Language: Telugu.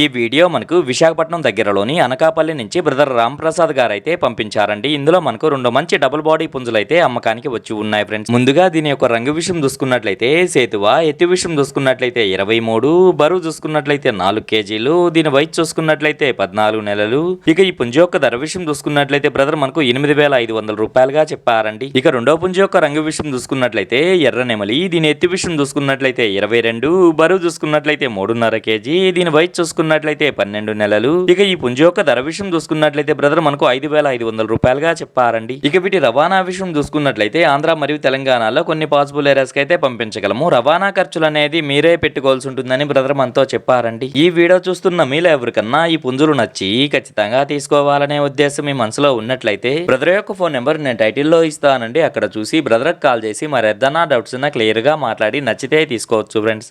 ఈ వీడియో మనకు విశాఖపట్నం దగ్గరలోని అనకాపల్లి నుంచి బ్రదర్ రాంప్రసాద్ గారు అయితే పంపించారండి. ఇందులో మనకు 2 మంచి డబుల్ బాడీ పుంజులు అయితే అమ్మకానికి వచ్చి ఉన్నాయి ఫ్రెండ్స్. ముందుగా దీని యొక్క రంగు విషయం చూసుకున్నట్లయితే సేతువ, ఎత్తు విషయం చూసుకున్నట్లయితే 23, బరువు చూసుకున్నట్లయితే 4 కేజీలు, దీని వయసు చూసుకున్నట్లయితే 14 నెలలు. ఇక ఈ పుంజు యొక్క ధర విషయం చూసుకున్నట్లయితే బ్రదర్ మనకు 8,500 రూపాయలుగా చెప్పారండి. ఇక రెండో పుంజు యొక్క రంగు విషయం చూసుకున్నట్లయితే ఎర్ర నెమలి, దీని ఎత్తు విషయం చూసుకున్నట్లయితే 22, బరువు చూసుకున్నట్లయితే 3.5 కేజీ, దీని వయసు చూసుకున్నట్లయితే 12 నెలలు. ఇక ఈ పుంజు యొక్క ధర విషయం చూసుకున్నట్లయితే బ్రదర్ మనకు 5,500 రూపాయలుగా చెప్పారండి. ఇక వీటి రవాణా విషయం చూసుకున్నట్లయితే ఆంధ్ర మరియు తెలంగాణలో కొన్ని పాసిబుల్ ఏరియాస్ కి అయితే పంపించగలము. రవాణా ఖర్చులు అనేది మీరే పెట్టుకోవాల్సి ఉంటుందని బ్రదర్ మనతో చెప్పారండి. ఈ వీడియో చూస్తున్న మీలో ఎవరికన్నా ఈ పుంజులు నచ్చి ఖచ్చితంగా తీసుకోవాలనే ఉద్దేశం మీ మనసులో ఉన్నట్లయితే బ్రదర్ యొక్క ఫోన్ నెంబర్ నేను టైటిల్లో ఇస్తానండి. అక్కడ చూసి బ్రదర్ కాల్ చేసి మరి ఏదైనా డౌట్స్ ఉన్నా క్లియర్ గా మాట్లాడి నచ్చితే తీసుకోవచ్చు ఫ్రెండ్స్.